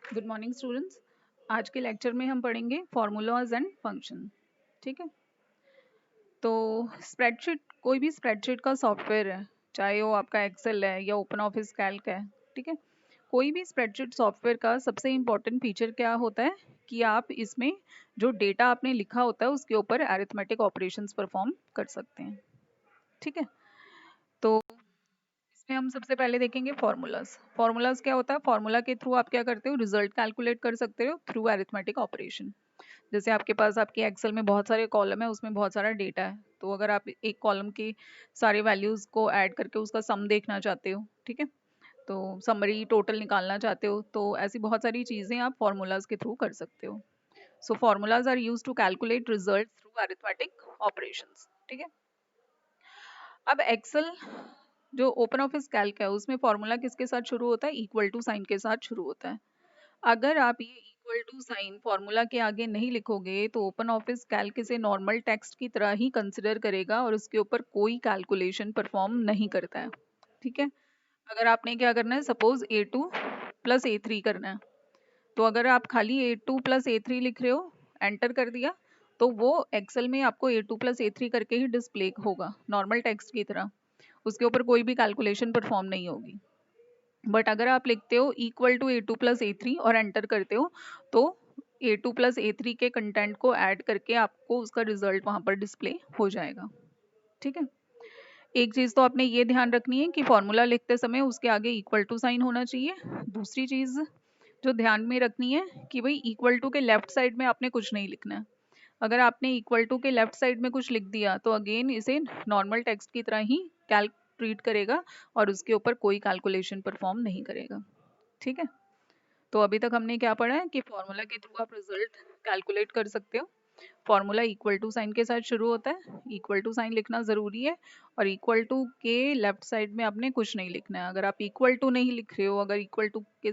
Good morning students. आज के lecture में हम पढ़ेंगे फॉर्मूलाज एंड फंक्शन। ठीक है, तो स्प्रेडशीट, कोई भी स्प्रेडशीट का सॉफ्टवेयर है, चाहे वो आपका एक्सेल है या ओपन ऑफिस कैल्क है। ठीक है, कोई भी स्प्रेडशीट सॉफ्टवेयर का सबसे इम्पोर्टेंट फीचर क्या होता है कि आप इसमें जो डेटा आपने लिखा होता है उसके ऊपर अरिथमेटिक ऑपरेशंस परफॉर्म कर सकते हैं। ठीक है, तो इसमें हम सबसे पहले देखेंगे फॉर्मूलाज। फॉर्मूलाज क्या होता है? फॉर्मूला के थ्रू आप क्या करते हो? रिजल्ट कैलकुलेट कर सकते हो थ्रू अरिथमेटिक ऑपरेशन। जैसे आपके पास आपके एक्सेल में बहुत सारे कॉलम है, उसमें बहुत सारा डेटा है, तो अगर आप एक कॉलम की सारे वैल्यूज को ऐड करके उसका सम देखना चाहते हो, ठीक है, तो समरी टोटल निकालना चाहते हो, तो ऐसी बहुत सारी चीजें आप फॉर्मूलाज के थ्रू कर सकते हो। So formulas are use to calculate result through arithmetic operations. ठीक है, अब एक्सेल जो ओपन ऑफिस कैल्क है उसमें फॉर्मूला किसके साथ शुरू होता है? इक्वल टू साइन के साथ शुरू होता है। अगर आप ये इक्वल टू साइन फॉर्मूला के आगे नहीं लिखोगे तो ओपन ऑफिस कैल्क इसे नॉर्मल टेक्स्ट की तरह ही कंसिडर करेगा और उसके ऊपर कोई कैलकुलेशन परफॉर्म नहीं करता है। ठीक है, अगर आपने क्या करना है, सपोज A2 + A3 करना है, तो अगर आप खाली A2 + A3 लिख रहे हो, एंटर कर दिया, तो वो एक्सेल में आपको A2 + A3 करके ही डिस्प्ले होगा नॉर्मल टेक्स्ट की तरह, उसके ऊपर कोई भी कैलकुलेशन परफॉर्म नहीं होगी। बट अगर आप लिखते हो =A2 + A3 और एंटर करते हो, तो A2 + A3 के कंटेंट को ऐड करके आपको उसका रिजल्ट वहां पर डिस्प्ले हो जाएगा। ठीक है, एक चीज तो आपने ये ध्यान रखनी है कि फॉर्मूला लिखते समय उसके आगे इक्वल टू साइन होना चाहिए। दूसरी चीज जो ध्यान में रखनी है कि भाई इक्वल टू के लेफ्ट साइड में आपने कुछ नहीं लिखना है। अगर आपने इक्वल टू के लेफ्ट साइड में कुछ लिख दिया तो अगेन इसे नॉर्मल टेक्स्ट की तरह ही कैल्क ट्रीट करेगा और उसके ऊपर कोई कैलकुलेशन परफॉर्म नहीं करेगा। ठीक है, तो अभी तक हमने क्या पढ़ा है कि फॉर्मूला के थ्रू आप रिजल्ट कैलकुलेट कर सकते हो। फॉर्मूला इक्वल टू साइन के साथ शुरू होता है, इक्वल टू साइन लिखना जरूरी है, और इक्वल टू के लेफ्ट साइड में आपने कुछ नहीं लिखना है। अगर आप इक्वल टू नहीं लिख रहे हो, अगर इक्वल टू के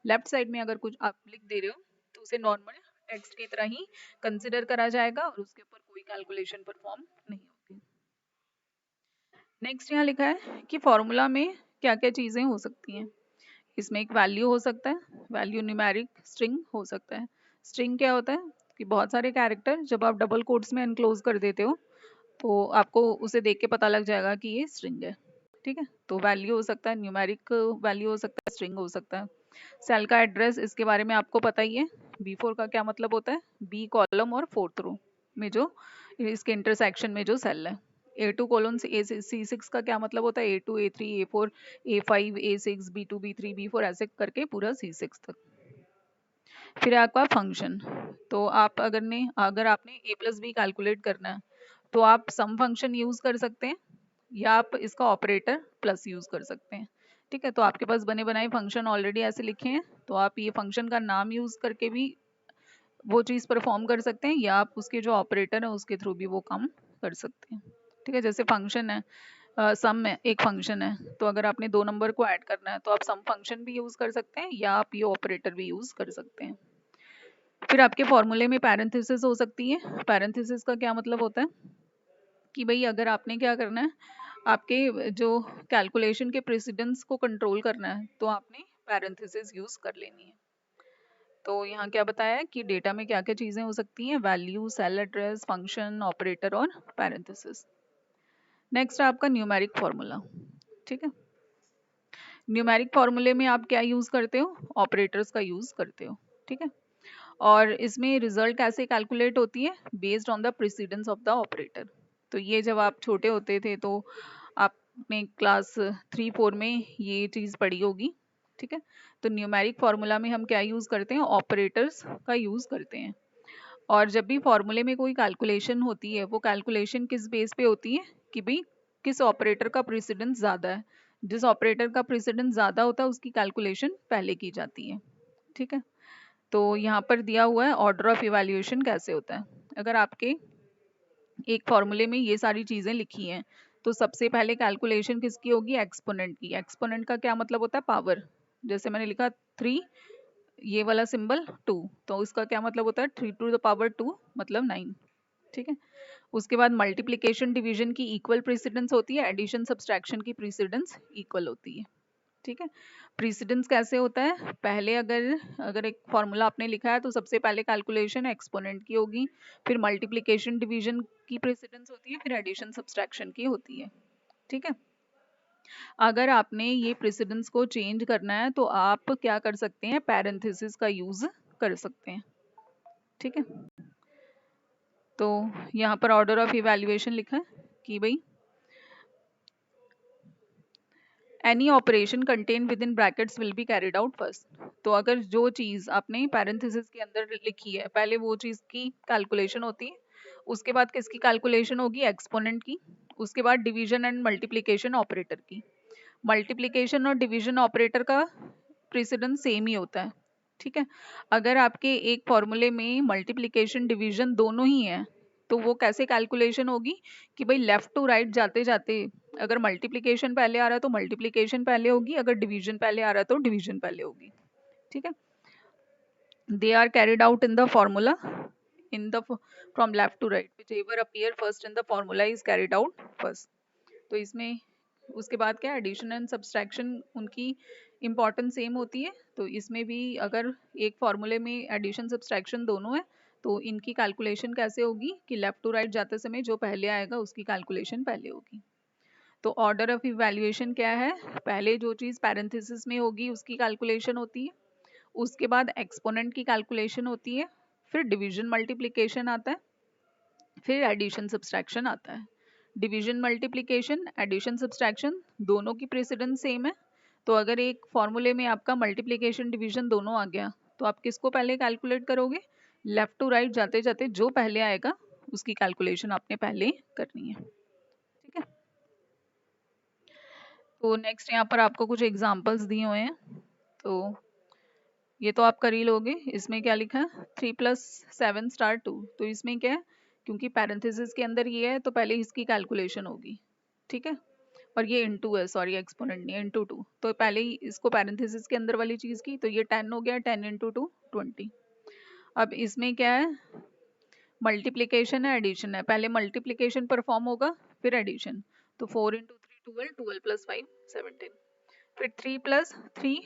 लेफ्ट साइड में अगर कुछ आप लिख दे रहे हो, तो उसे नॉर्मल टेक्स्ट की तरह ही कंसिडर करा जाएगा और उसके ऊपर कोई कैलकुलेशन परफॉर्म नहीं होगी। नेक्स्ट यहाँ लिखा है कि फॉर्मूला में क्या क्या चीजें हो सकती हैं। इसमें एक वैल्यू हो सकता है, वैल्यू न्यूमेरिक स्ट्रिंग हो सकता है। स्ट्रिंग क्या होता है कि बहुत सारे कैरेक्टर जब आप डबल कोट्स में एनक्लोज कर देते हो तो आपको उसे देख के पता लग जाएगा कि ये स्ट्रिंग है। ठीक है, तो वैल्यू हो सकता है, न्यूमेरिक वैल्यू हो सकता है, स्ट्रिंग हो सकता है। सेल का एड्रेस, इसके बारे में आपको पता ही है। B4 का क्या मतलब होता है? बी कॉलम और फोर्थ रो में जो इसके इंटरसेक्शन में जो सेल है। A2:C6 का क्या मतलब होता है? A2 A3 A4 A5 A6 B2 B3 B4 ऐसे करके पूरा C6 तक। फिर आपका फंक्शन, तो आप अगर आपने A+B कैलकुलेट करना है तो आप सम फंक्शन यूज कर सकते हैं या आप इसका ऑपरेटर प्लस यूज कर सकते हैं। ठीक है, तो आपके पास बने बनाए फंक्शन ऑलरेडी ऐसे लिखे हैं, तो आप ये फंक्शन का नाम यूज करके भी वो चीज परफॉर्म कर सकते हैं, या आप उसके जो ऑपरेटर है उसके थ्रू भी वो काम कर सकते हैं। ठीक है, जैसे फंक्शन है, सम में एक फंक्शन है, तो अगर आपने दो नंबर को ऐड करना है तो आप सम फंक्शन भी यूज कर सकते हैं या आप ये ऑपरेटर भी यूज कर सकते हैं। फिर आपके फॉर्मूले में पैरेंथेसिस हो सकती है। पैरेंथेसिस का क्या मतलब होता है कि भाई अगर आपने क्या करना है, आपके जो कैलकुलेशन के प्रेसिडेंस को कंट्रोल करना है, तो आपने पैरेंथेसिस यूज कर लेनी है। तो यहाँ क्या बताया है कि डेटा में क्या क्या चीजें हो सकती हैं? Value, cell address, function, operator और पैरेंथेसिस। नेक्स्ट आपका न्यूमेरिक फॉर्मूला। ठीक है, न्यूमेरिक फॉर्मूले में आप क्या यूज करते हो? ऑपरेटर्स का यूज करते हो। ठीक है, और इसमें रिजल्ट कैसे कैलकुलेट होती है? Based on the precedence of the operator. तो ये जब आप छोटे होते थे तो आपने क्लास 3 4 में ये चीज़ पढ़ी होगी। ठीक है, तो न्यूमेरिक फार्मूला में हम क्या यूज़ करते हैं? ऑपरेटर्स का यूज़ करते हैं। और जब भी फॉर्मूले में कोई कैलकुलेशन होती है, वो कैलकुलेशन किस बेस पे होती है कि भाई किस ऑपरेटर का प्रेसिडेंस ज़्यादा है। जिस ऑपरेटर का प्रेसिडेंस ज़्यादा होता है उसकी कैलकुलेशन पहले की जाती है। ठीक है, तो यहाँ पर दिया हुआ है ऑर्डर ऑफ इवैल्यूएशन कैसे होता है। अगर आपके एक फॉर्मूले में ये सारी चीजें लिखी हैं, तो सबसे पहले कैलकुलेशन किसकी होगी? एक्सपोनेंट की। एक्सपोनेंट का क्या मतलब होता है? पावर। जैसे मैंने लिखा 3, ये वाला सिंबल 2, तो उसका क्या मतलब होता है? 3⁻², मतलब 9। ठीक है, उसके बाद मल्टीप्लीकेशन डिवीजन की इक्वल प्रेसिडेंस होती है, एडिशन सब्सट्रैक्शन की प्रेसिडेंस इक्वल होती है। ठीक है। प्रीसिडेंस कैसे होता है, पहले अगर अगर एक फॉर्मूला आपने लिखा है तो सबसे पहले कैलकुलेशन एक्सपोनेंट की होगी, फिर मल्टीप्लिकेशन डिवीजन की प्रेसिडेंस होती है, फिर एडिशन सब्सट्रैक्शन की होती है। ठीक है। अगर आपने ये प्रेसिडेंस को चेंज करना है तो आप क्या कर सकते हैं, पैरेंथेसिस का यूज कर सकते हैं। ठीक है। तो यहाँ पर ऑर्डर ऑफ इवैल्यूएशन लिखा है कि भाई any operation contain with in brackets will be carried out first. तो अगर जो चीज आपने पैरेंथेसिस के अंदर लिखी है पहले वो चीज की कैलकुलेशन होती है, उसके बाद किसकी कैलकुलेशन होगी, एक्सपोनेंट की, उसके बाद डिवीजन एंड मल्टीप्लिकेशन ऑपरेटर की। मल्टीप्लिकेशन और डिवीजन ऑपरेटर का प्रेसिडेंस सेम ही होता है। ठीक है। अगर आपके एक फॉर्मूले में मल्टीप्लिकेशन डिवीजन दोनों ही है तो वो कैसे कैलकुलेशन होगी कि भाई लेफ्ट टू राइट जाते जाते अगर मल्टीप्लिकेशन पहले आ रहा है तो मल्टीप्लिकेशन पहले होगी, अगर डिवीजन पहले आ रहा है तो डिवीजन पहले होगी। ठीक है। They are carried out in the formula in the from left to right whichever appear first in the formula is carried out first। तो इसमें उसके बाद क्या एडिशन एंड सब्सट्रैक्शन उनकी इम्पोर्टेंस सेम होती है, तो इसमें भी अगर एक फॉर्मूले में एडिशन सब्सट्रैक्शन दोनों है तो इनकी कैलकुलेशन कैसे होगी कि लेफ्ट टू राइट जाते समय जो पहले आएगा उसकी कैलकुलेशन पहले होगी। तो ऑर्डर ऑफ इवैल्यूएशन क्या है, पहले जो चीज़ पैरेंथेसिस में होगी उसकी कैलकुलेशन होती है, उसके बाद एक्सपोनेंट की कैलकुलेशन होती है, फिर डिवीजन मल्टीप्लिकेशन आता है, फिर एडिशन सब्सट्रैक्शन आता है। डिवीजन मल्टीप्लिकेशन एडिशन सब्सट्रैक्शन दोनों की प्रेसिडेंस सेम है, तो अगर एक फॉर्मूले में आपका मल्टीप्लिकेशन डिवीजन दोनों आ गया तो आप किसको पहले कैलकुलेट करोगे, लेफ्ट टू राइट जाते जाते जो पहले आएगा उसकी कैलकुलेशन आपने पहले करनी है। ठीक है। तो नेक्स्ट यहाँ पर आपको कुछ एग्जांपल्स दिए हुए हैं, तो ये तो आप कर ही लोगे। इसमें क्या लिखा है 3+7 * 2, तो इसमें क्या है, क्योंकि पैरेंथेसिस के अंदर ये है तो पहले इसकी कैलकुलेशन होगी। ठीक है। और ये इनटू है, सॉरी एक्सपोनेंट नहीं, इनटू 2, तो पहले ही इसको पैरेंथेसिस के अंदर वाली चीज की, तो ये 10 हो गया, 10 × 2 20। अब इसमें क्या है, मल्टीप्लिकेशन है एडिशन है, पहले मल्टीप्लिकेशन परफॉर्म होगा फिर एडिशन, तो 4 × 3 12, 12 + 5 17, फिर 3 + 3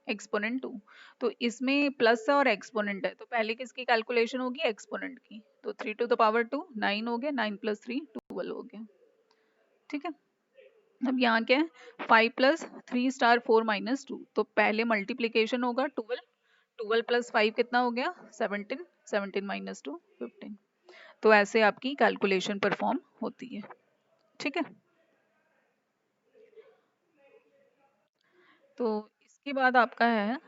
एक्सपोनेंट 2। तो इसमें प्लस और एक्सपोनेंट है तो पहले किसकी कैलकुलेशन होगी, एक्सपोनेंट की, तो 3⁻², 9 हो गया, 9 + 3 12 हो गया। ठीक है। अब यहाँ क्या है 5+3*4 - 2, तो पहले मल्टीप्लिकेशन होगा 12, 12 + 5 कितना हो गया 17, 17 - 2 15। तो ऐसे आपकी कैलकुलेशन परफॉर्म होती है। ठीक है। तो इसके बाद आपका है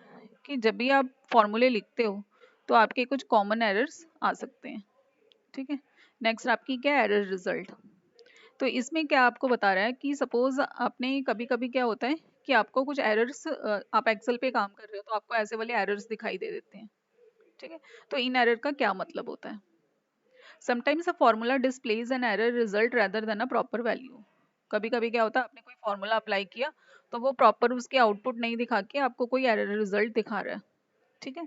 कि जब भी आप फॉर्मूले लिखते हो तो आपके कुछ कॉमन एरर्स आ सकते हैं। ठीक है। नेक्स्ट आपकी क्या एरर रिजल्ट, तो इसमें क्या आपको बता रहा है कि सपोज आपने कभी कभी क्या होता है कि आपको कुछ एरर्स, आप एक्सेल पे काम कर रहे हो तो आपको ऐसे वाले एरर्स दिखाई दे देते हैं। ठीक है। तो इन एरर का क्या मतलब होता है, sometimes a formula displays an error result rather than a proper value. कभी कभी क्या होता है आपने कोई फॉर्मूला अप्लाई किया तो वो प्रॉपर उसके आउटपुट नहीं दिखा के आपको कोई एरर रिजल्ट दिखा रहा है। ठीक है।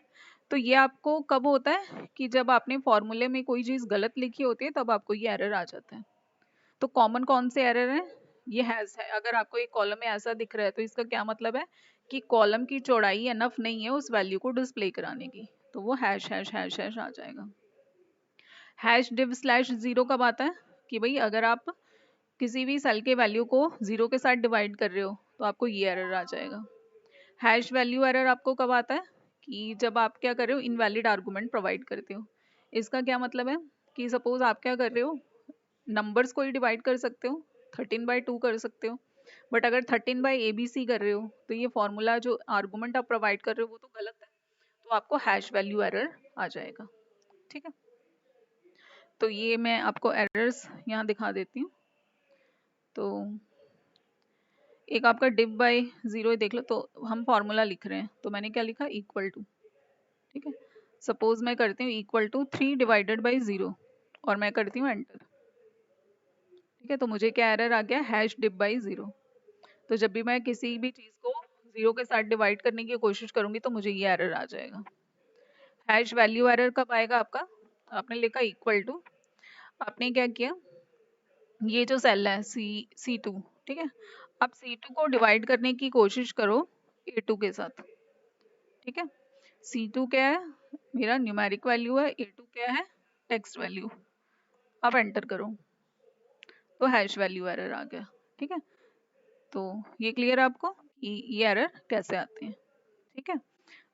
तो ये आपको कब होता है कि जब आपने फॉर्मूले में कोई चीज गलत लिखी होती है तब आपको ये एरर आ जाता है। तो कॉमन कौन से एरर हैं, ये हैज है, अगर आपको एक कॉलम में ऐसा दिख रहा है तो इसका क्या मतलब है कि कॉलम की चौड़ाई एनफ नहीं है उस वैल्यू को डिस्प्ले कराने की, तो वो हैश हैश हैश हैश आ जाएगा। हैश div/0 कब आता है कि भाई अगर आप किसी भी सेल के वैल्यू को जीरो के साथ डिवाइड कर रहे हो तो आपको ये एरर आ जाएगा। हैश वैल्यू एरर आपको कब आता है कि जब आप क्या कर रहे हो, इनवैलिड आर्गुमेंट प्रोवाइड करते हो। इसका क्या मतलब है कि सपोज आप क्या कर रहे हो, नंबर्स को ही डिवाइड कर सकते हो, 13/2 कर सकते हो, बट अगर 13/ABC कर रहे हो तो ये फॉर्मूला जो आर्गुमेंट आप प्रोवाइड कर रहे हो वो तो गलत है, तो आपको हैश वैल्यू एरर आ जाएगा। ठीक है। तो ये मैं आपको एरर्स यहाँ दिखा देती हूँ। तो एक आपका div/0 देख लो, तो हम फॉर्मूला लिख रहे हैं तो मैंने क्या लिखा इक्वल टू। ठीक है। सपोज मैं करती हूँ =3/0 और मैं करती हूँ एंटर। ठीक है। तो मुझे क्या एरर आ गया, हैश div/0। तो जब भी मैं किसी भी चीज को जीरो के साथ डिवाइड करने की कोशिश करूंगी तो मुझे ये एरर आ जाएगा। हैश वैल्यू एरर कब आएगा आपका, आपने लिखा इक्वल टू, आपने क्या किया, ये जो सेल है C2, ठीक है, अब C2 को डिवाइड करने की कोशिश करो A2 के साथ, ठीक है। C2 क्या है, मेरा न्यूमेरिक वैल्यू है, A2 क्या है, टेक्स्ट वैल्यू। अब एंटर करो तो हैश वैल्यू एरर आ गया, ठीक है। तो ये क्लियर है आपको कि ये एरर कैसे आते हैं, ठीक है।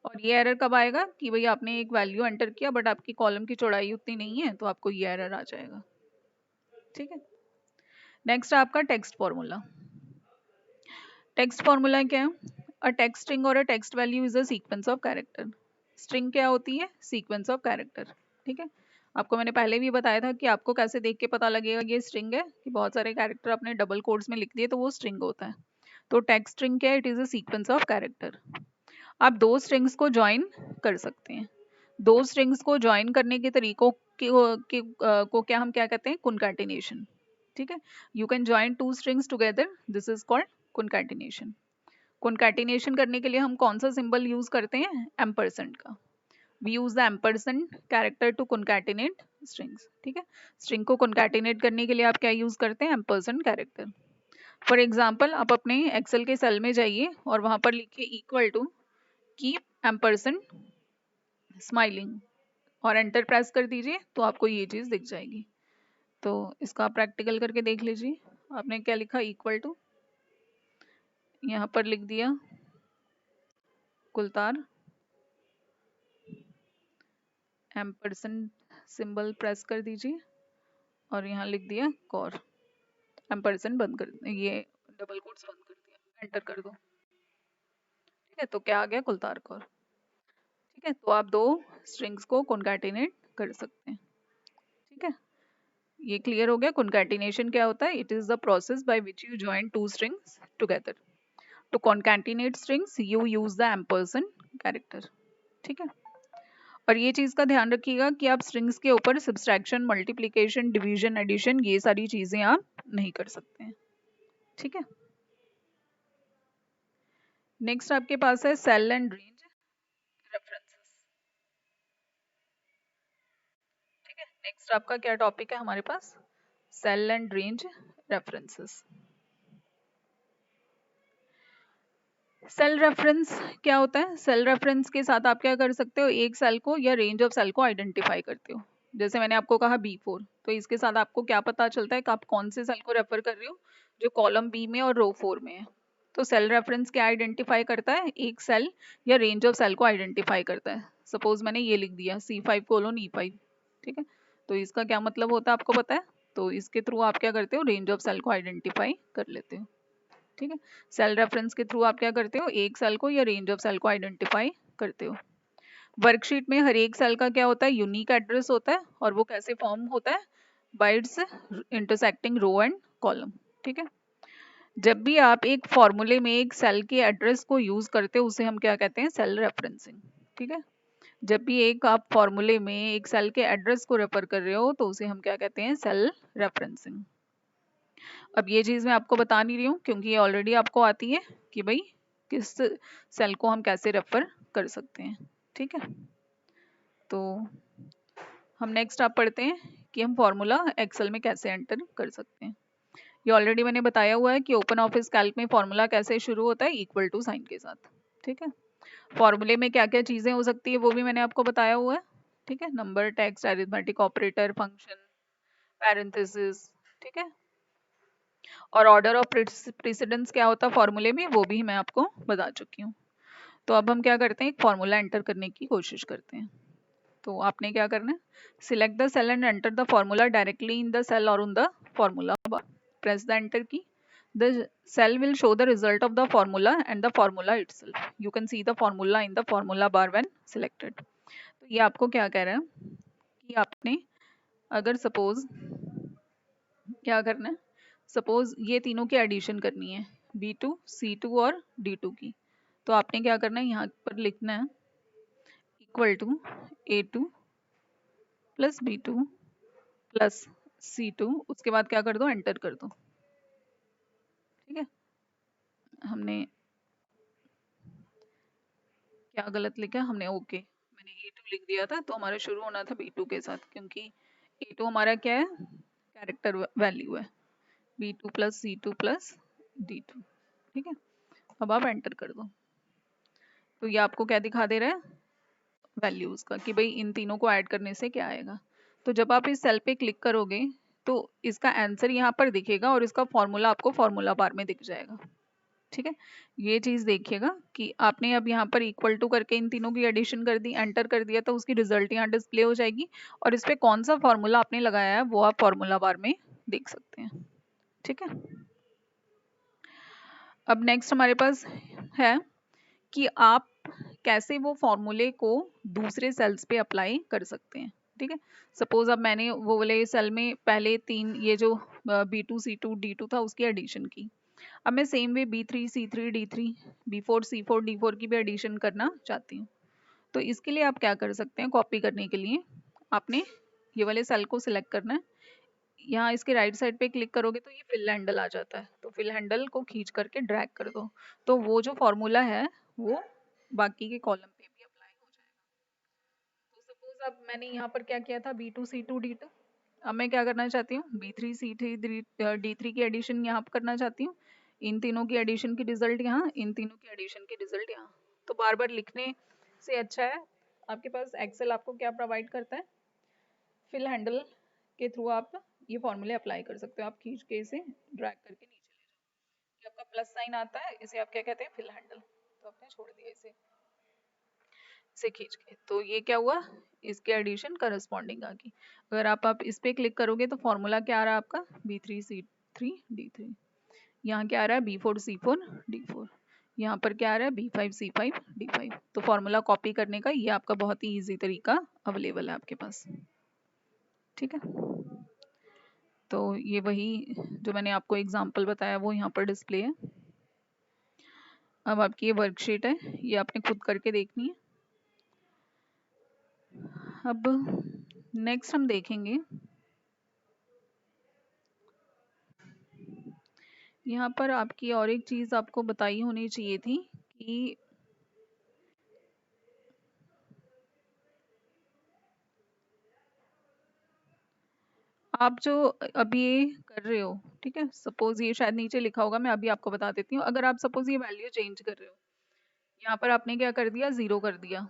और ये एरर कब आएगा कि भाई आपने एक वैल्यू एंटर किया बट आपकी कॉलम की चौड़ाई उतनी नहीं है, तो आपको ये एरर आ जाएगा, ठीक है। नेक्स्ट आपका टेक्स्ट फॉर्मूला। टेक्स्ट फॉर्मूला क्या है, अ टेक्स्ट स्ट्रिंग और a text value is a sequence of character. String क्या होती है, सीक्वेंस ऑफ कैरेक्टर, ठीक है। आपको मैंने पहले भी बताया था कि आपको कैसे देख के पता लगेगा ये स्ट्रिंग है, कि बहुत सारे कैरेक्टर अपने डबल कोट्स में लिख दिए तो वो स्ट्रिंग होता है। तो टेक्स्ट स्ट्रिंग क्या है, it is a sequence of character. आप दो स्ट्रिंग्स को ज्वाइन कर सकते हैं। दो स्ट्रिंग्स को ज्वाइन करने के तरीकों को क्या हम क्या कहते हैं, कॉन्कैटिनेशन, ठीक है। You can join to strings together, this is called concatenation. Concatenation करने के लिए हम कौन सा सिंबल यूज करते हैं, एम्परसेंड का। We use the ampersand character to concatenate strings, ठीक है। स्ट्रिंग को कॉन्कैटिनेट करने के लिए आप क्या यूज करते हैं, एम्परसेंड कैरेक्टर। फॉर एग्जाम्पल आप अपने एक्सेल के सेल में जाइए और वहां पर लिखिए equal to keep ampersand smiling और एंटर प्रेस कर दीजिए तो आपको ये चीज दिख जाएगी। तो इसका आप प्रैक्टिकल करके देख लीजिए। आपने क्या लिखा, इक्वल टू, यहाँ पर लिख दिया कुलतार, एम्परसेंड सिंबल प्रेस कर दीजिए और यहाँ लिख दिया कौर, एम्परसेंड बंद कर, ये डबल कोट्स बंद कर दिया, एंटर कर दो, ठीक है। तो क्या आ गया, कुलतार कौर, ठीक है। तो आप दो स्ट्रिंग्स को कॉन्कैटिनेट कर सकते हैं, ठीक है। ये क्लियर हो गया। कॉन्कैटिनेशन क्या होता है, it is the process by which you join two strings together. To concatenate strings you use the ampersand character, ठीक है। और ये चीज का ध्यान रखिएगा कि आप स्ट्रिंग्स के ऊपर सब्सट्रैक्शन, मल्टीप्लिकेशन, डिवीजन, एडिशन, ये सारी चीजें आप नहीं कर सकते हैं, ठीक है। नेक्स्ट आपके पास है सेल एंड रेंज रेफरेंसेस, ठीक है। नेक्स्ट आपका क्या टॉपिक है हमारे पास, cell and range references. Cell reference क्या होता है, सेल रेफरेंस के साथ आप क्या कर सकते हो, एक सेल को या रेंज ऑफ सेल को आइडेंटिफाई करते हो। जैसे मैंने आपको कहा B4, तो इसके साथ आपको क्या पता चलता है कि आप कौन से सेल को रेफर कर रहे हो, जो कॉलम बी में और रो 4 में है। तो सेल रेफरेंस क्या आइडेंटिफाई करता है, एक सेल या रेंज ऑफ सेल को आइडेंटिफाई करता है। सपोज मैंने ये लिख दिया C5:E5, ठीक है। तो इसका क्या मतलब होता है आपको पता है, तो इसके थ्रू आप क्या करते हो, रेंज ऑफ सेल को आइडेंटिफाई कर लेते हो, ठीक है। सेल रेफरेंस के थ्रू आप क्या करते हो, एक सेल को या रेंज ऑफ सेल को आइडेंटिफाई करते हो। वर्कशीट में हर एक सेल का क्या होता है, यूनिक एड्रेस होता है, और वो कैसे फॉर्म होता है, by its intersecting row and column, ठीक है। जब भी आप एक फॉर्मूले में एक सेल के एड्रेस को यूज करते हो उसे हम क्या कहते हैं, सेल रेफरेंसिंग, ठीक है। जब भी एक आप फॉर्मूले में एक सेल के एड्रेस को रेफर कर रहे हो तो उसे हम क्या कहते हैं, सेल रेफरेंसिंग। अब ये चीज मैं आपको बता नहीं रही हूँ क्योंकि ये ऑलरेडी आपको आती है कि भाई किस सेल को हम कैसे रेफर कर सकते हैं, ठीक है। तो हम नेक्स्ट आप पढ़ते हैं कि हम फॉर्मूला एक्सेल में कैसे एंटर कर सकते हैं। ये ऑलरेडी मैंने बताया हुआ है कि ओपन ऑफिस कैल्क में फॉर्मूला कैसे शुरू होता है, इक्वल टू साइन के साथ, ठीक है। फॉर्मूले में क्या क्या चीजें हो सकती है वो भी मैंने आपको बताया हुआ है, ठीक है। Number, text, arithmetic operator, function, parenthesis, ठीक है। और ऑर्डर ऑफ प्रेसिडेंस क्या होता है फॉर्मूले में, वो भी मैं आपको बता चुकी हूँ। तो अब हम क्या करते हैं, एक फॉर्मूला एंटर करने की कोशिश करते हैं। तो आपने क्या करना है, select the cell and enter the formula directly in the cell और on the formula bar. Press the enter key, the cell will show the result of the formula and the formula itself. You can see the formula in the formula bar when selected. तो ये आपको क्या कह रहा है कि आपने अगर सपोज क्या करना है, सपोज ये तीनों की एडिशन करनी है, B2, C2 और D2 की। तो आपने क्या करना है, यहाँ पर लिखना है equal to A2 plus B2 plus C2, उसके बाद क्या कर दो, एंटर कर दो, ठीक है। हमने क्या गलत लिखा, हमने ओके मैंने A2 लिख दिया था, तो हमारा शुरू होना था B2 के साथ, क्योंकि A2 हमारा क्या है, कैरेक्टर वैल्यू है। B2 plus C2 plus D2। ठीक है, अब आप एंटर कर दो। तो ये आपको क्या दिखा दे रहा है, वैल्यूज का, कि भाई इन तीनों को ऐड करने से क्या आएगा। तो जब आप इस सेल पे क्लिक करोगे तो इसका आंसर यहाँ पर दिखेगा और इसका फॉर्मूला आपको फॉर्मूला बार में दिख जाएगा। ठीक है, ये चीज देखिएगा कि आपने अब यहाँ पर इक्वल टू करके इन तीनों की एडिशन कर दी, एंटर कर दिया, तो उसकी रिजल्ट यहाँ डिस्प्ले हो जाएगी और इस पे कौन सा फॉर्मूला आपने लगाया है वो आप फॉर्मूला बार में देख सकते हैं। ठीक है, अब नेक्स्ट हमारे पास है कि आप कैसे वो फॉर्मूले को दूसरे सेल्स पे अप्लाई कर सकते हैं। ठीक है, सपोज अब मैंने वो वाले सेल में पहले तीन ये जो B2 C2 D2 था उसकी एडिशन की, अब मैं same way B3 C3 D3 B4 C4 D4 की भी एडिशन करना चाहती हूँ। तो इसके लिए आप क्या कर सकते हैं, कॉपी करने के लिए आपने ये वाले सेल को सिलेक्ट करना है, यहाँ इसके राइट साइड पे क्लिक करोगे तो ये फिल हैंडल आ जाता है, तो फिल हैंडल को खींच करके ड्रैग कर दो, तो वो जो फॉर्मूला है वो बाकी के कॉलम पे भी अप्लाई हो जाएगा। तो सपोज अब मैंने यहाँ पर क्या किया था, B2 C2 D2, अब मैं क्या करना चाहती हूँ, B3 C3 D3 की एडिशन यहाँ पर करना चाहती हूँ, इन तीनों की एडिशन की रिजल्ट यहाँ, इन तीनों की एडिशन की रिजल्ट यहाँ। तो बार बार लिखने से अच्छा है आपके पास एक्सेल आपको क्या प्रोवाइड करता है, फिल हैंडल के थ्रू आप ये फॉर्मूले अप्लाई कर सकते हो। आप खींच के इसे ड्रैग करके नीचे ले जाओ, ये आपका प्लस साइन आता है, इसे आप क्या कहते हैं, फिल हैंडल। तो आपने छोड़ दिया इसे खींच के, तो ये क्या हुआ, इसके एडिशन करस्पॉन्डिंग आ गई। अगर आप इस पे क्लिक करोगे तो फॉर्मूला क्या आ रहा है आपका, B3 C3 D3, यहाँ क्या आ रहा है, B4 C4 D4, यहाँ पर क्या आ रहा है, B5 C5 D5। तो फॉर्मूला कॉपी करने का ये आपका बहुत ही इजी तरीका अवेलेबल है आपके पास। ठीक है, तो ये वही जो मैंने आपको एग्जांपल बताया वो यहाँ पर डिस्प्ले है। अब आपकी ये वर्कशीट है, ये आपने खुद करके देखनी है। अब नेक्स्ट हम देखेंगे, यहाँ पर आपकी और एक चीज आपको बताई होनी चाहिए थी कि आप जो अभी ये कर रहे हो, ठीक है, सपोज ये शायद नीचे लिखा होगा, मैं अभी आपको बता देती हूँ। अगर आप सपोज ये वैल्यू चेंज कर रहे हो, यहाँ पर आपने क्या कर दिया, 0 कर दिया,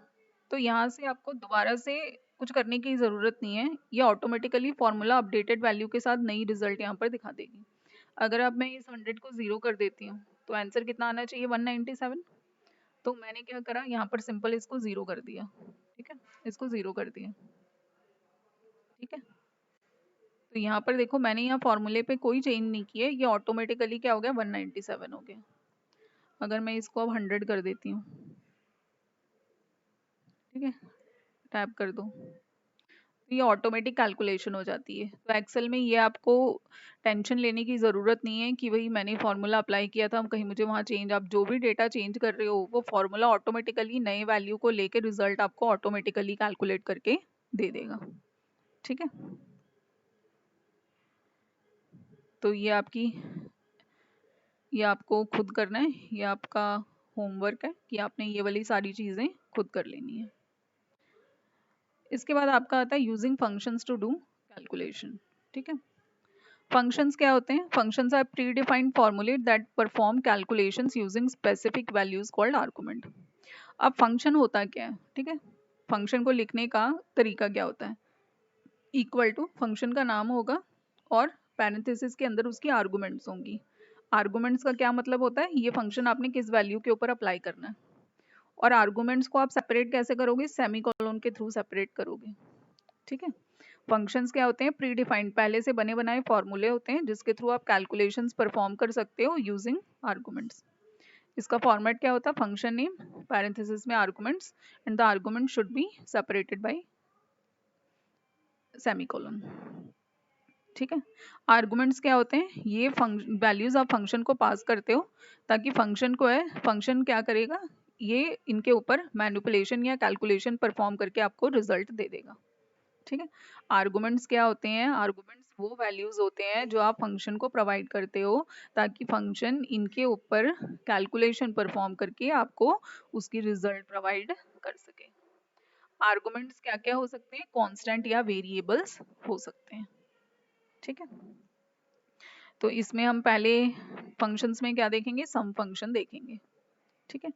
तो यहाँ से आपको दोबारा से कुछ करने की ज़रूरत नहीं है, ये ऑटोमेटिकली फॉर्मूला अपडेटेड वैल्यू के साथ नई रिजल्ट यहाँ पर दिखा देगी। अगर अब मैं इस 100 को 0 कर देती हूँ तो आंसर कितना आना चाहिए, 197। तो मैंने क्या करा, यहाँ पर सिंपल इसको 0 कर दिया। ठीक है, इसको 0 कर दिया। ठीक है, तो यहाँ पर देखो मैंने यहाँ फॉर्मूले पे कोई चेंज नहीं किया, ये ऑटोमेटिकली क्या हो गया, 197 हो गया। अगर मैं इसको अब 100 कर देती हूँ, ठीक है, टैप कर दो, तो ये ऑटोमेटिक कैलकुलेशन हो जाती है। तो एक्सेल में ये आपको टेंशन लेने की ज़रूरत नहीं है कि भाई मैंने फार्मूला अप्लाई किया था, कहीं मुझे वहाँ चेंज, आप जो भी डेटा चेंज कर रहे हो वो फार्मूला ऑटोमेटिकली नए वैल्यू को लेके रिजल्ट आपको ऑटोमेटिकली कैलकुलेट करके दे देगा। ठीक है, तो ये आपको खुद करना है, ये आपका होमवर्क है कि आपने ये वाली सारी चीज़ें खुद कर लेनी है। इसके बाद आपका आता है using functions to do calculation. ठीक है, फंक्शंस क्या होते हैं, functions are predefined formulate that perform calculations using specific values called argument. अब फंक्शन होता क्या है, ठीक है, फंक्शन को लिखने का तरीका क्या होता है, इक्वल टू फंक्शन का नाम होगा और पैरेंथेसिस के अंदर उसकी आर्गुमेंट्स होंगी। आर्गुमेंट्स का क्या मतलब होता है, ये फंक्शन आपने किस वैल्यू के ऊपर अप्लाई करना है, और आर्गुमेंट्स को आप सेपरेट कैसे करोगे, सेमीकोलन के थ्रू सेपरेट करोगे। ठीक है, फंक्शंस क्या होते हैं, प्री डिफाइंड पहले से बने बनाए फॉर्मूले होते हैं जिसके थ्रू आप कैलकुलेशंस परफॉर्म कर सकते हो यूजिंग आर्गुमेंट्स। इसका फॉर्मेट क्या होता है, फंक्शन नेम पैरेंथेसिस में arguments and the argument should be separated by semicolon. ठीक है, आर्गुमेंट्स क्या होते हैं, ये वैल्यूज आप फंक्शन को पास करते हो ताकि फंक्शन को है, फंक्शन क्या करेगा, ये इनके ऊपर मैनिपुलेशन या कैलकुलेशन परफॉर्म करके आपको रिजल्ट दे देगा। ठीक है, आर्गुमेंट्स क्या होते हैं, आर्गुमेंट्स वो वैल्यूज होते हैं जो आप फंक्शन को प्रोवाइड करते हो ताकि फंक्शन इनके ऊपर कैलकुलेशन परफॉर्म करके आपको उसकी रिजल्ट प्रोवाइड कर सके। आर्गुमेंट्स क्या क्या हो सकते हैं, कांस्टेंट या वेरिएबल्स हो सकते हैं। ठीक है, तो इसमें हम पहले फंक्शंस में क्या देखेंगे, सम फंक्शन देखेंगे। ठीक है,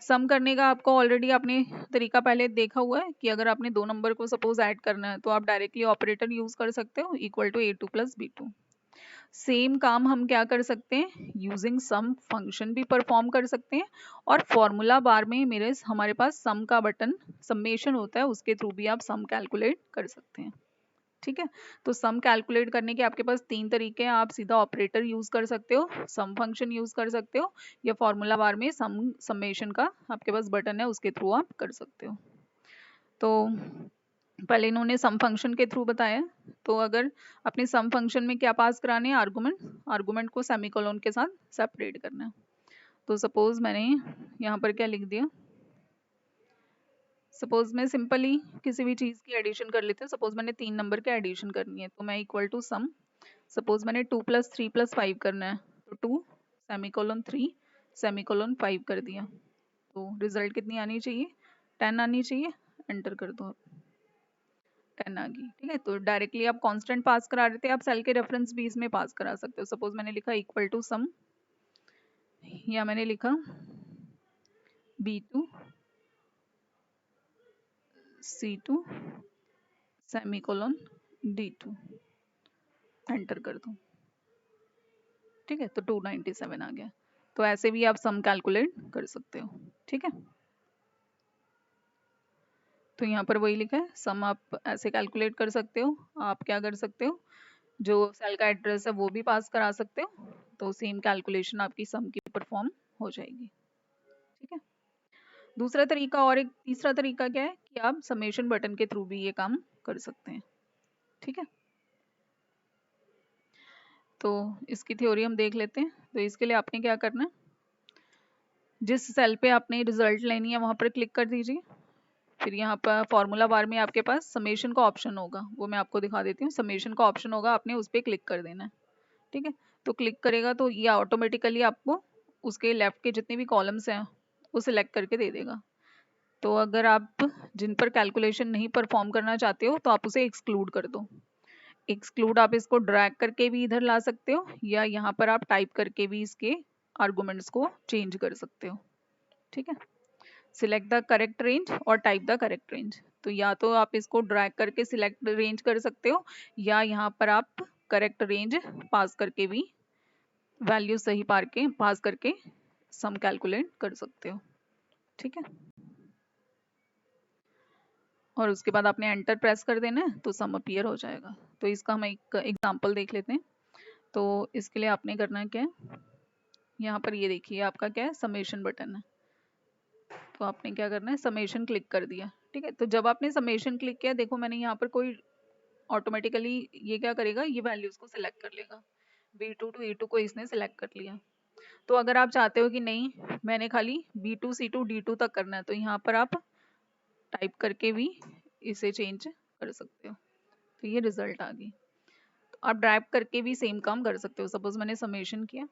सम करने का आपको ऑलरेडी आपने तरीका पहले देखा हुआ है कि अगर आपने दो नंबर को सपोज ऐड करना है तो आप डायरेक्टली ऑपरेटर यूज कर सकते हो, equal to A2 plus B2। Same काम हम क्या कर सकते हैं, यूजिंग सम फंक्शन भी परफॉर्म कर सकते हैं, और फॉर्मूला बार में मेरे हमारे पास सम का बटन समेशन होता है, उसके थ्रू भी आप सम कैलकुलेट कर सकते हैं। ठीक है, तो सम कैलकुलेट करने के आपके पास तीन तरीके हैं। आप सीधा ऑपरेटर यूज कर सकते हो, सम फंक्शन यूज कर सकते हो, या फॉर्मूला बार में समेशन का आपके पास बटन है, उसके थ्रू आप कर सकते हो। तो पहले इन्होंने सम फंक्शन के थ्रू बताया, तो अगर अपने सम फंक्शन में क्या पास कराने हैं, आर्गुमेंट को सेमीकोलन के साथ सेपरेट करना है। तो सपोज मैंने यहाँ पर क्या लिख दिया, सपोज मैं सिंपली किसी भी चीज़ की एडिशन कर लेती हूँ। सपोज मैंने 3 नंबर के एडिशन करनी है, तो मैं इक्वल टू सम, सपोज मैंने 2 + 3 + 5 करना है, तो 2 सेमीकोलन 3 सेमीकोलन 5 कर दिया। तो रिजल्ट कितनी आनी चाहिए, 10 आनी चाहिए। एंटर कर दो, 10 आ गई। ठीक है, तो डायरेक्टली आप कांस्टेंट पास करा रहे थे, आप सेल के रेफरेंस भी इसमें पास करा सकते हो। सपोज मैंने लिखा इक्वल टू सम, या मैंने लिखा B2 C2 semicolon D2, enter कर दो। ठीक है, तो 297 आ गया। तो ऐसे भी आप सम कैलकुलेट कर सकते हो। ठीक है, तो यहाँ पर वही लिखा है, सम आप ऐसे कैलकुलेट कर सकते हो। आप क्या कर सकते हो, जो सेल का एड्रेस है वो भी पास करा सकते हो, तो सेम कैलकुलेशन आपकी सम की परफॉर्म हो जाएगी। ठीक है, दूसरा तरीका, और एक तीसरा तरीका क्या है कि आप समेशन बटन के थ्रू भी ये काम कर सकते हैं। ठीक है, तो इसकी थ्योरी हम देख लेते हैं। तो इसके लिए आपने क्या करना है, जिस सेल पे आपने रिजल्ट लेनी है वहां पर क्लिक कर दीजिए। फिर यहाँ पर फॉर्मूला बार में आपके पास समेशन का ऑप्शन होगा, वो मैं आपको दिखा देती हूँ। समेशन का ऑप्शन होगा, आपने उस पर क्लिक कर देना है। ठीक है, तो क्लिक करेगा तो ये ऑटोमेटिकली आपको उसके लेफ्ट के जितने भी कॉलम्स हैं वो सिलेक्ट करके दे देगा। तो अगर आप जिन पर कैलकुलेशन नहीं परफॉर्म करना चाहते हो तो आप उसे एक्सक्लूड कर दो। एक्सक्लूड आप इसको ड्रैग करके भी इधर ला सकते हो, या यहाँ पर आप टाइप करके भी इसके आर्गुमेंट्स को चेंज कर सकते हो। ठीक है, सिलेक्ट द करेक्ट रेंज और टाइप द करेक्ट रेंज। तो या तो आप इसको ड्रैग करके सिलेक्ट रेंज कर सकते हो, या यहाँ पर आप करेक्ट रेंज पास करके भी वैल्यू सही पास करके सम कैलकुलेट कर सकते हो। ठीक है, और उसके बाद आपने एंटर प्रेस कर देना है तो सम अपीयर हो जाएगा। तो इसका हम एक एग्जांपल देख लेते हैं। तो इसके लिए आपने करना है क्या है, यहाँ पर ये देखिए आपका क्या है, समेशन बटन है। तो आपने क्या करना है, समेशन क्लिक कर दिया। ठीक है, तो जब आपने समेशन क्लिक किया, देखो मैंने यहाँ पर कोई ऑटोमेटिकली ये क्या करेगा, ये वैल्यूज को सिलेक्ट कर लेगा। B2 टू E2 को इसने सिलेक्ट कर लिया। तो अगर आप चाहते हो कि नहीं मैंने खाली B2 C2 D2 तक करना है, तो यहाँ पर आप टाइप करके भी इसे चेंज कर सकते हो। तो ये रिजल्ट आ गई। तो आप ड्राइव करके भी सेम काम कर सकते हो। सपोज मैंने समेशन किया,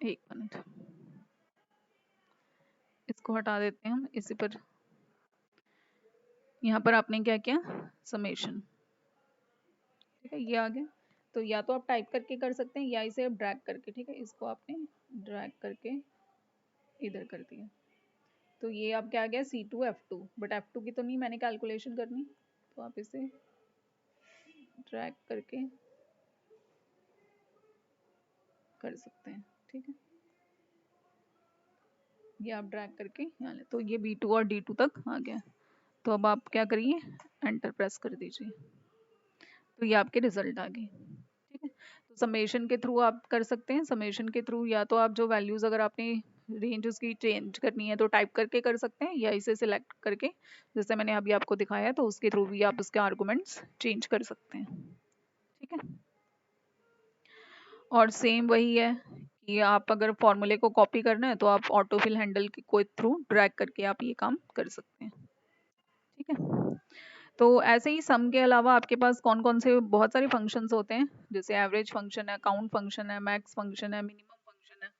एक मिनट इसको हटा देते हैं हम, इसी पर यहाँ पर आपने क्या किया, समेशन। ठीक है, ये आ गया। तो या तो आप टाइप करके कर सकते हैं, या इसे आप ड्रैग करके, ठीक है इसको आपने ड्रैग करके इधर कर दिया। तो ये अब क्या आ गया, C2 F2, बट F2 की तो नहीं मैंने कैलकुलेशन करनी, तो आप इसे ड्रैग करके कर सकते हैं। ठीक है, ये आप ड्रैग करके यहाँ ले, तो ये B2 और D2 तक आ गया। तो अब आप क्या करिए, एंटर प्रेस कर दीजिए, तो ये आपके रिजल्ट आ गए। ठीक है, तो समेशन के थ्रू आप कर सकते हैं। समेशन के थ्रू या तो आप जो वैल्यूज अगर आपने रेंज उसकी चेंज करनी है तो टाइप करके कर सकते हैं, या इसे सिलेक्ट करके जैसे मैंने अभी आपको दिखाया तो उसके थ्रू भी आप उसके आर्गुमेंट्स चेंज कर सकते हैं। ठीक है, और सेम वही है कि आप अगर फॉर्मूले को कॉपी करना है तो आप ऑटोफिल हैंडल के थ्रू ड्रैग करके आप ये काम कर सकते हैं। ठीक है, तो ऐसे ही सम के अलावा आपके पास कौन कौन से बहुत सारे फंक्शंस होते हैं, जैसे एवरेज फंक्शन है, काउंट फंक्शन है, मैक्स फंक्शन है, मिनिमम फंक्शन है।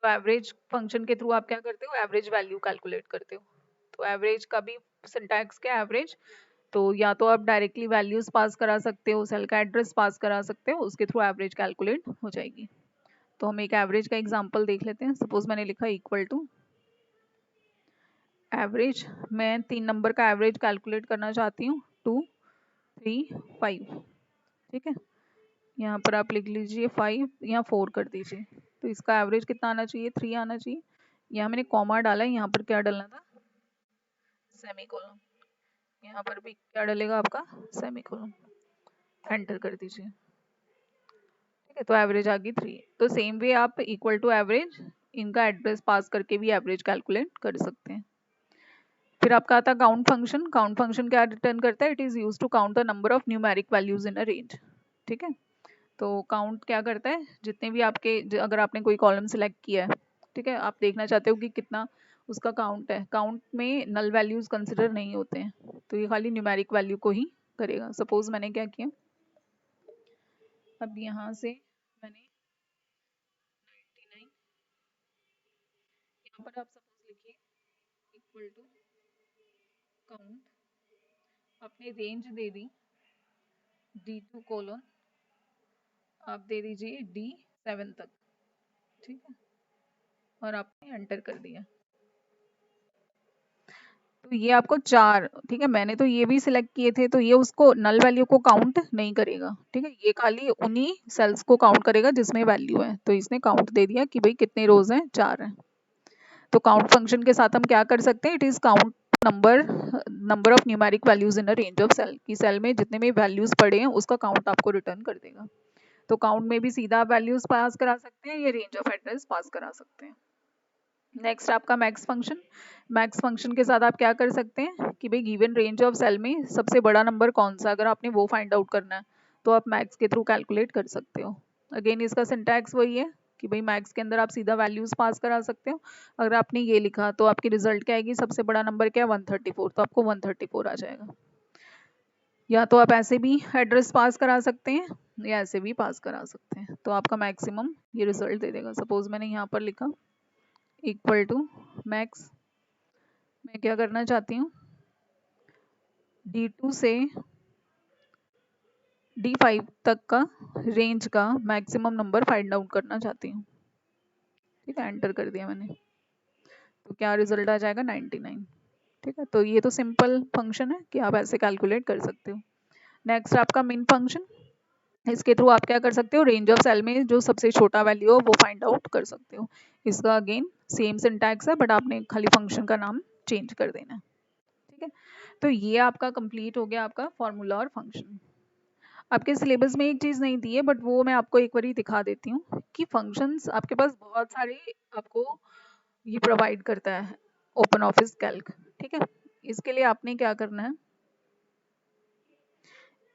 तो एवरेज फंक्शन के थ्रू आप क्या करते हो, एवरेज वैल्यू कैलकुलेट करते हो। तो एवरेज का भी सिंटैक्स क्या है, एवरेज। तो या तो आप डायरेक्टली वैल्यूज पास करा सकते हो, सेल का एड्रेस पास करा सकते हो, उसके थ्रू एवरेज कैलकुलेट हो जाएगी। तो हम एक एवरेज का एग्जांपल देख लेते हैं। सपोज मैंने लिखा इक्वल टू एवरेज, मैं 3 नंबर का एवरेज कैलकुलेट करना चाहती हूँ, 2, 3, 5। ठीक है, यहाँ पर आप लिख लीजिए 5 या 4 कर दीजिए। तो इसका एवरेज कितना आना चाहिए, 3 आना चाहिए। यहाँ मैंने कॉमा डाला है, यहाँ पर क्या डालना था, सेमीकोलन। यहाँ पर भी क्या डलेगा आपका, सेमीकोलन। एंटर कर दीजिए। ठीक है, तो एवरेज आ गई 3। तो सेम वे आप इक्वल टू एवरेज इनका एड्रेस पास करके भी एवरेज कैलकुलेट कर सकते हैं। फिर आपका आता है काउंट फंक्शन। काउंट फंक्शन क्या रिटर्न करता है, it is use to count the number of numeric values in a range. ठीक है, तो काउंट क्या करता है, जितने भी आपके अगर आपने कोई कॉलम सिलेक्ट किया है, ठीक है, आप देखना चाहते हो कि कितना उसका काउंट है। काउंट में नल वैल्यूज कंसिडर नहीं होते हैं, तो ये खाली न्यूमेरिक वैल्यू को ही करेगा। सपोज मैंने क्या किया, अब यहाँ से मैंने 99, यहाँ पर आप सपोज लिखिए इक्वल टू काउंट, आपने रेंज दे दी D2 : आप दे दीजिए D7 तक। ठीक है, और आपने एंटर कर दिया। तो ये आपको 4, ठीक है, मैंने तो ये भी सिलेक्ट किए थे, तो ये उसको नल वैल्यू को काउंट नहीं करेगा। ठीक है, ये खाली उन्हीं सेल्स को काउंट करेगा जिसमें वैल्यू है। तो इसने काउंट दे दिया कि भाई कितने रोज हैं, 4 हैं। तो काउंट फंक्शन के साथ हम क्या कर सकते हैं, it is count number of numeric values in a range of cell, की सेल में जितने भी वैल्यूज पड़े हैं उसका काउंट आपको रिटर्न कर देगा। तो काउंट में भी सीधा वैल्यूज पास करा सकते हैं, ये रेंज ऑफ एड्रेस पास करा सकते हैं। नेक्स्ट आपका मैक्स फंक्शन। मैक्स फंक्शन के साथ आप क्या कर सकते हैं कि भाई गिवन रेंज ऑफ सेल में सबसे बड़ा नंबर कौन सा, अगर आपने वो फाइंड आउट करना है तो आप मैक्स के थ्रू कैलकुलेट कर सकते हो। अगेन इसका सिंटैक्स वही है कि भाई मैक्स के अंदर आप सीधा वैल्यूज पास करा सकते हो। अगर आपने ये लिखा तो आपकी रिजल्ट क्या आएगी, सबसे बड़ा नंबर क्या है, 134, तो आपको 134 आ जाएगा। या तो आप ऐसे भी एड्रेस पास करा सकते हैं या ऐसे भी पास करा सकते हैं, तो आपका मैक्सिमम ये रिजल्ट दे देगा। सपोज मैंने यहाँ पर लिखा इक्वल टू मैक्स, मैं क्या करना चाहती हूँ, D2 से D5 तक का रेंज का मैक्सिमम नंबर फाइंड आउट करना चाहती हूँ। ठीक है, एंटर कर दिया मैंने, तो क्या रिजल्ट आ जाएगा, 99। ठीक है, तो ये तो सिंपल फंक्शन है कि आप ऐसे कैलकुलेट कर सकते हो। नेक्स्ट आपका मिन फंक्शन। इसके थ्रू आप क्या कर सकते हो, रेंज ऑफ सेल में जो सबसे छोटा वैल्यू हो वो फाइंड आउट कर सकते हो। इसका अगेन सेम सिंटैक्स है, बट आपने खाली फंक्शन का नाम चेंज कर देना है। ठीक है, तो ये आपका कंप्लीट हो गया, आपका फॉर्मूला और फंक्शन। आपके सिलेबस में एक चीज नहीं दी है, बट वो मैं आपको एक बारी दिखा देती हूँ कि फंक्शंस आपके पास बहुत सारे आपको ये प्रोवाइड करता है ओपन ऑफिस कैल्क। ठीक है, इसके लिए आपने क्या करना है,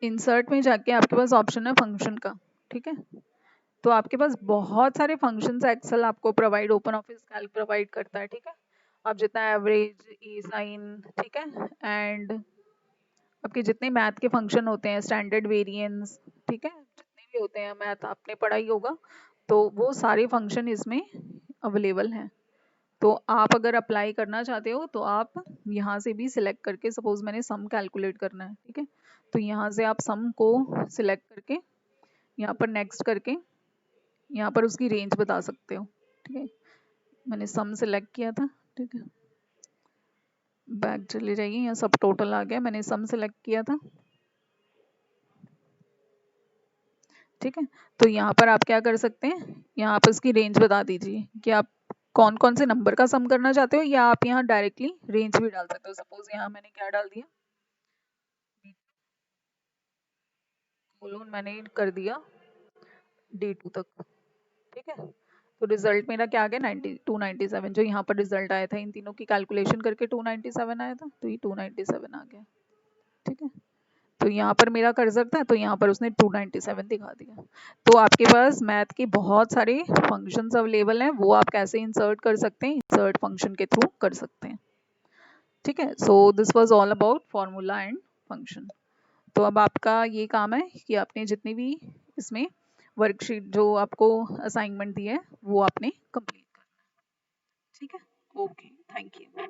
इंसर्ट में जाके आपके पास ऑप्शन है फंक्शन का। ठीक है, तो आपके पास बहुत सारे फंक्शंस एक्सेल आपको provide, open office Calc provide करता है। ठीक है, आप जितना एवरेज, ई साइन, ठीक है, एंड आपके जितने मैथ के फंक्शन होते हैं, स्टैंडर्ड वेरिएंस, ठीक है, जितने भी होते हैं मैथ आपने पढ़ा ही होगा, तो वो सारे फंक्शन इसमें अवेलेबल हैं। तो आप अगर अप्लाई करना चाहते हो तो आप यहाँ से भी सिलेक्ट करके, सपोज मैंने सम कैलकुलेट करना है, ठीक है, तो यहाँ से आप सम को सिलेक्ट करके यहाँ पर नेक्स्ट करके यहाँ पर उसकी रेंज बता सकते हो। ठीक है, मैंने सम सिलेक्ट किया था। ठीक है, बैक चले जाइए, यहाँ सब टोटल आ गया, मैंने सम सिलेक्ट किया था। ठीक है, तो यहाँ पर आप क्या कर सकते हैं, यहाँ पर इसकी रेंज बता दीजिए कि आप कौन कौन से नंबर का सम करना चाहते हो, या आप यहाँ डायरेक्टली रेंज भी डाल सकते हो। सपोज यहाँ मैंने क्या डाल दिया, कोलोन मैंने कर दिया D2 तक। ठीक है, तो रिजल्ट मेरा क्या आ गया, 297। जो यहाँ पर रिजल्ट आया था इन तीनों की कैलकुलेशन करके 297 आया था, तो ये 297 आ गया। ठीक है, तो यहाँ पर मेरा कर्सर था, तो यहाँ पर उसने 297 दिखा दिया। तो आपके पास मैथ के बहुत सारे फंक्शंस अवेलेबल हैं, वो आप कैसे इंसर्ट कर सकते हैं, इंसर्ट फंक्शन के थ्रू कर सकते हैं। ठीक है, so this was all about formula and function. तो अब आपका ये काम है कि आपने जितनी भी इसमें वर्कशीट जो आपको असाइनमेंट दी है वो आपने कंप्लीट करना है। ठीक है, ओके, थैंक यू।